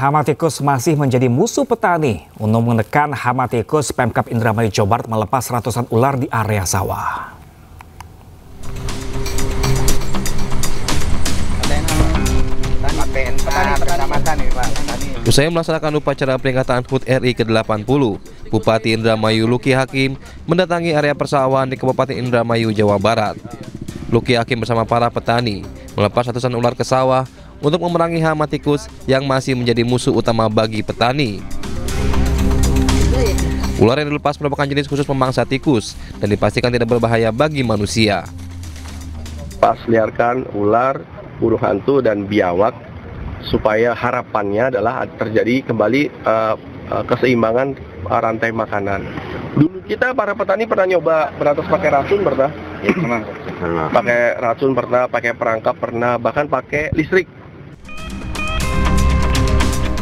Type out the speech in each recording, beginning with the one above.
Hama tikus masih menjadi musuh petani. Untuk menekan hama tikus, Pemkab Indramayu Jawa Barat melepas ratusan ular di area sawah. Usai melaksanakan upacara peringatan HUT RI ke-80, Bupati Indramayu Luki Hakim mendatangi area persawahan di Kabupaten Indramayu, Jawa Barat. Luki Hakim bersama para petani melepas ratusan ular ke sawah untuk memerangi hama tikus yang masih menjadi musuh utama bagi petani. Ular yang dilepas merupakan jenis khusus pemangsa tikus dan dipastikan tidak berbahaya bagi manusia. Pas liarkan ular, burung hantu dan biawak supaya harapannya adalah terjadi kembali keseimbangan rantai makanan. Dulu kita para petani pernah nyoba beratas pakai racun pernah? Ya, pernah. Pakai racun pernah, pakai perangkap pernah, bahkan pakai listrik.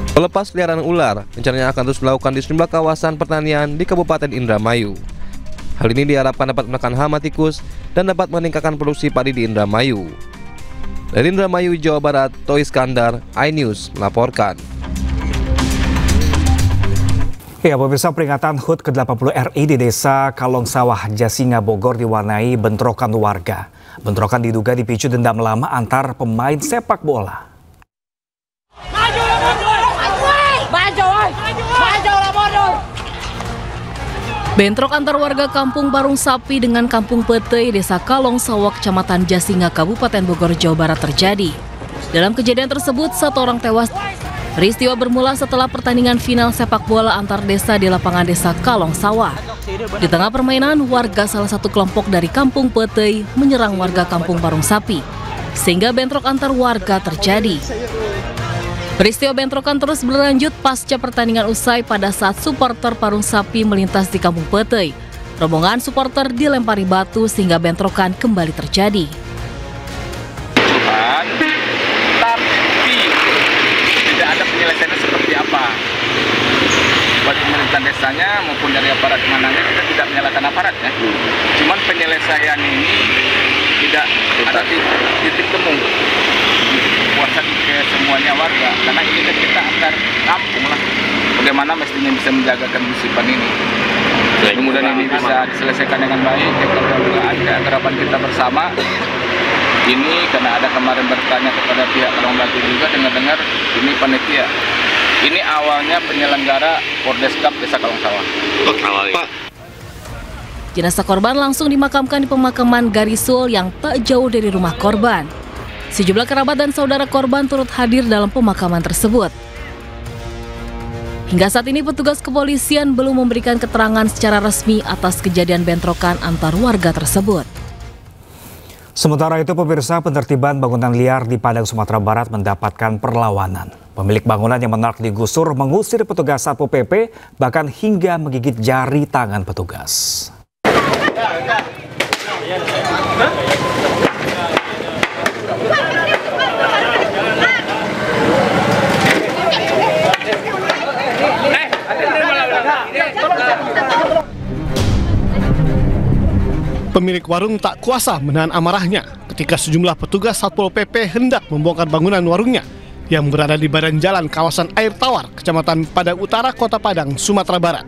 Pelepas peliharaan ular rencananya akan terus dilakukan di sejumlah kawasan pertanian di Kabupaten Indramayu. Hal ini diharapkan dapat menekan hama tikus dan dapat meningkatkan produksi padi di Indramayu. Dari Indramayu, Jawa Barat, Toy Iskandar, iNews melaporkan. Ya, pemirsa, peringatan HUT ke-80 RI di Desa Kalong Sawah, Jasinga, Bogor diwarnai bentrokan warga. Bentrokan diduga dipicu dendam lama antar pemain sepak bola. Bentrok antar warga Kampung Barung Sapi dengan Kampung Petei, Desa Kalong Sawah, Kecamatan Jasinga, Kabupaten Bogor, Jawa Barat terjadi. Dalam kejadian tersebut, 1 orang tewas. Peristiwa bermula setelah pertandingan final sepak bola antar desa di lapangan Desa Kalong Sawah. Di tengah permainan, warga salah satu kelompok dari Kampung Petei menyerang warga Kampung Barung Sapi, sehingga bentrok antar warga terjadi. Peristiwa bentrokan terus berlanjut pasca pertandingan usai pada saat supporter Barung Sapi melintas di Kampung Petei. Rombongan supporter dilempari batu sehingga bentrokan kembali terjadi. Tapi tidak ada penyelesaian seperti apa. Buat pemerintah desanya maupun dari aparat mananya, kita tidak menyalahkan aparatnya. Cuman penyelesaian ini tidak ada titik temu. Puasan ke semuanya warga, karena ini kan kita antar kampung lah. Bagaimana mestinya bisa menjaga kondisipan ini. Kemudian ini bisa diselesaikan dengan baik. Juga ada harapan kita bersama. Ini karena ada kemarin bertanya kepada pihak Kalong Batu juga, dengar-dengar ini panitia. Ini awalnya penyelenggara Pordeskap Desa Kalong Sawah. Jenazah korban langsung dimakamkan di pemakaman Garisul yang tak jauh dari rumah korban. Sejumlah kerabat dan saudara korban turut hadir dalam pemakaman tersebut. Hingga saat ini petugas kepolisian belum memberikan keterangan secara resmi atas kejadian bentrokan antar warga tersebut. Sementara itu, pemirsa, penertiban bangunan liar di Padang, Sumatera Barat mendapatkan perlawanan. Pemilik bangunan yang menolak digusur mengusir petugas Satpol PP, bahkan hingga menggigit jari tangan petugas. Pemilik warung tak kuasa menahan amarahnya ketika sejumlah petugas Satpol PP hendak membongkar bangunan warungnya yang berada di badan jalan kawasan Air Tawar, Kecamatan Padang Utara, Kota Padang, Sumatera Barat.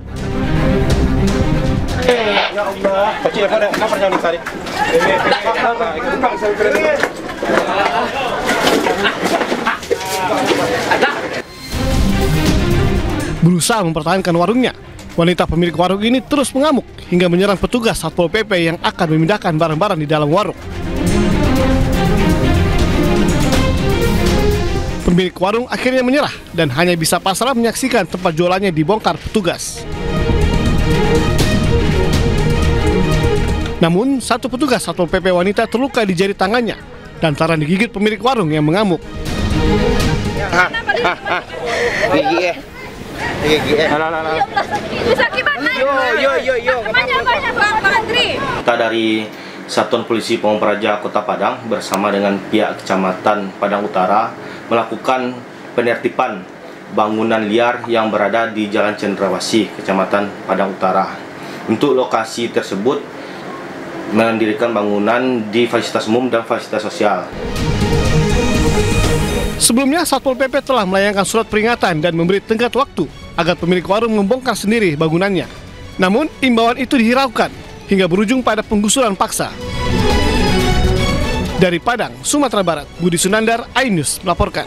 Berusaha mempertahankan warungnya, wanita pemilik warung ini terus mengamuk hingga menyerang petugas Satpol PP yang akan memindahkan barang-barang di dalam warung. Pemilik warung akhirnya menyerah dan hanya bisa pasrah menyaksikan tempat jualannya dibongkar petugas. Namun, satu petugas Satpol PP wanita terluka di jari tangannya dan lantaran digigit pemilik warung yang mengamuk. Kita dari Satuan Polisi Pamung Praja Kota Padang bersama dengan pihak Kecamatan Padang Utara melakukan penertiban bangunan liar yang berada di Jalan Cendrawasih, Kecamatan Padang Utara. Untuk lokasi tersebut mendirikan bangunan di fasilitas umum dan fasilitas sosial. Sebelumnya, Satpol PP telah melayangkan surat peringatan dan memberi tenggat waktu agar pemilik warung membongkar sendiri bangunannya. Namun, imbauan itu dihiraukan hingga berujung pada penggusuran paksa. Dari Padang, Sumatera Barat, Budi Sunandar, iNews melaporkan.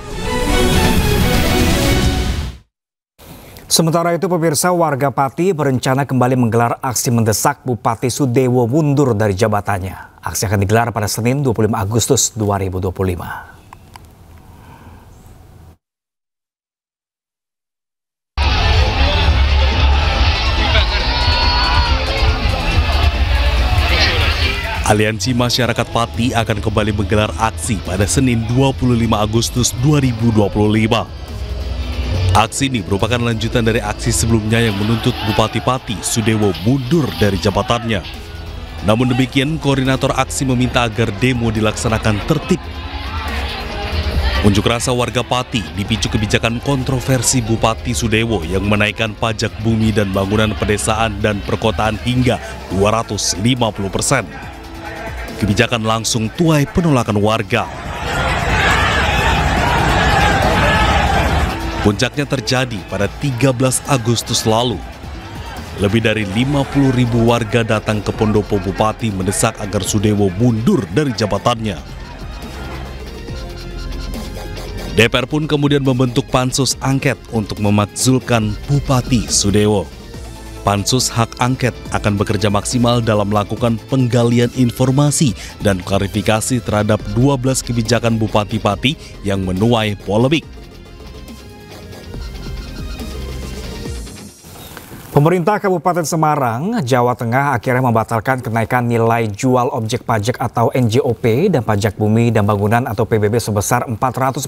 Sementara itu, pemirsa, warga Pati berencana kembali menggelar aksi mendesak Bupati Sudewo mundur dari jabatannya. Aksi akan digelar pada Senin 25 Agustus 2025. Aliansi Masyarakat Pati akan kembali menggelar aksi pada Senin 25 Agustus 2025. Aksi ini merupakan lanjutan dari aksi sebelumnya yang menuntut Bupati Pati Sudewo mundur dari jabatannya. Namun demikian, koordinator aksi meminta agar demo dilaksanakan tertib. Unjuk rasa warga Pati dipicu kebijakan kontroversi Bupati Sudewo yang menaikkan pajak bumi dan bangunan pedesaan dan perkotaan hingga 250%. Kebijakan langsung tuai penolakan warga. Puncaknya terjadi pada 13 Agustus lalu. Lebih dari 50.000 warga datang ke Pendopo Bupati mendesak agar Sudewo mundur dari jabatannya. DPR pun kemudian membentuk pansus angket untuk memakzulkan Bupati Sudewo. Pansus Hak Angket akan bekerja maksimal dalam melakukan penggalian informasi dan klarifikasi terhadap 12 kebijakan Bupati Pati yang menuai polemik. Pemerintah Kabupaten Semarang, Jawa Tengah akhirnya membatalkan kenaikan nilai jual objek pajak atau NJOP dan pajak bumi dan bangunan atau PBB sebesar 400%.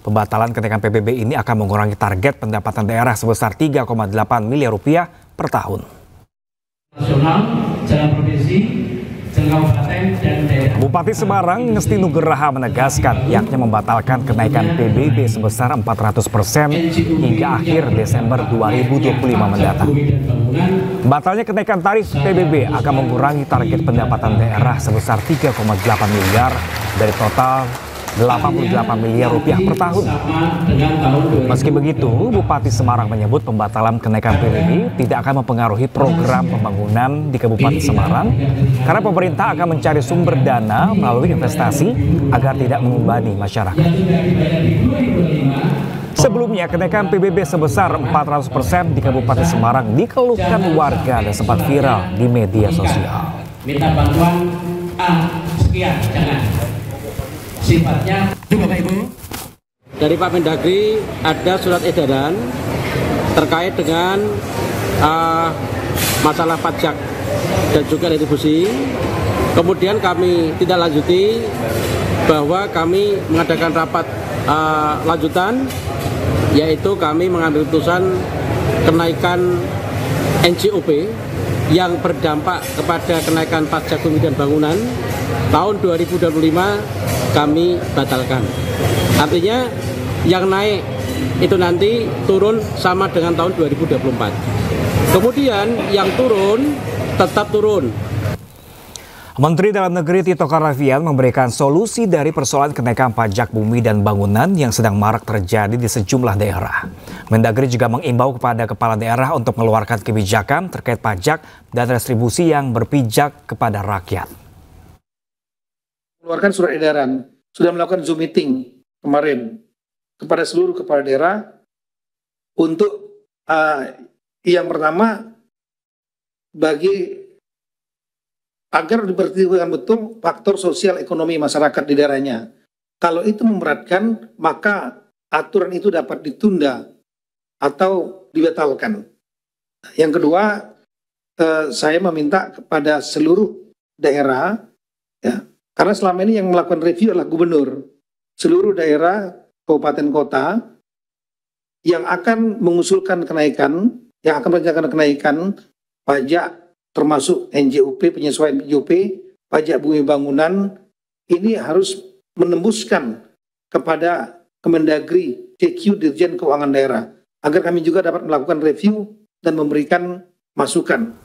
Pembatalan kenaikan PBB ini akan mengurangi target pendapatan daerah sebesar 3,8 miliar rupiah per tahun. Nasional, jalan provinsi, jalan kabupaten, dan daerah. Bupati Semarang Ngesti Nugraha menegaskan pihaknya membatalkan kenaikan PBB sebesar 400% hingga akhir Desember 2025 mendatang. Batalnya kenaikan tarif PBB akan mengurangi target pendapatan daerah sebesar 3,8 miliar dari total 88 miliar rupiah per tahun. Meski begitu, Bupati Semarang menyebut pembatalan kenaikan PBB tidak akan mempengaruhi program pembangunan di Kabupaten Semarang karena pemerintah akan mencari sumber dana melalui investasi agar tidak membebani masyarakat. Sebelumnya, kenaikan PBB sebesar 400% di Kabupaten Semarang dikeluhkan warga dan sempat viral di media sosial. Minta bantuan sekian, jangan. Sifatnya Bapak Ibu. Dari Pak Mendagri ada surat edaran terkait dengan masalah pajak dan juga retribusi. Kemudian kami tidak lanjuti bahwa kami mengadakan rapat lanjutan, yaitu kami mengambil keputusan kenaikan NJOP yang berdampak kepada kenaikan pajak bumi dan bangunan tahun 2025 kami batalkan. Artinya yang naik itu nanti turun sama dengan tahun 2024. Kemudian yang turun tetap turun. Menteri Dalam Negeri Tito Karnavian memberikan solusi dari persoalan kenaikan pajak bumi dan bangunan yang sedang marak terjadi di sejumlah daerah. Mendagri juga mengimbau kepada kepala daerah untuk mengeluarkan kebijakan terkait pajak dan restribusi yang berpijak kepada rakyat. Mengeluarkan surat edaran, sudah melakukan Zoom meeting kemarin kepada seluruh kepala daerah untuk yang pertama agar diperhatikan betul faktor sosial ekonomi masyarakat di daerahnya. Kalau itu memberatkan, maka aturan itu dapat ditunda atau dibatalkan. Yang kedua, saya meminta kepada seluruh daerah, ya, karena selama ini yang melakukan review adalah gubernur. Seluruh daerah, kabupaten kota yang akan mengusulkan kenaikan, yang akan merencanakan kenaikan pajak termasuk NJOP, penyesuaian NJOP, pajak bumi bangunan, ini harus menembuskan kepada Kemendagri, DQ, Dirjen Keuangan Daerah, agar kami juga dapat melakukan review dan memberikan masukan.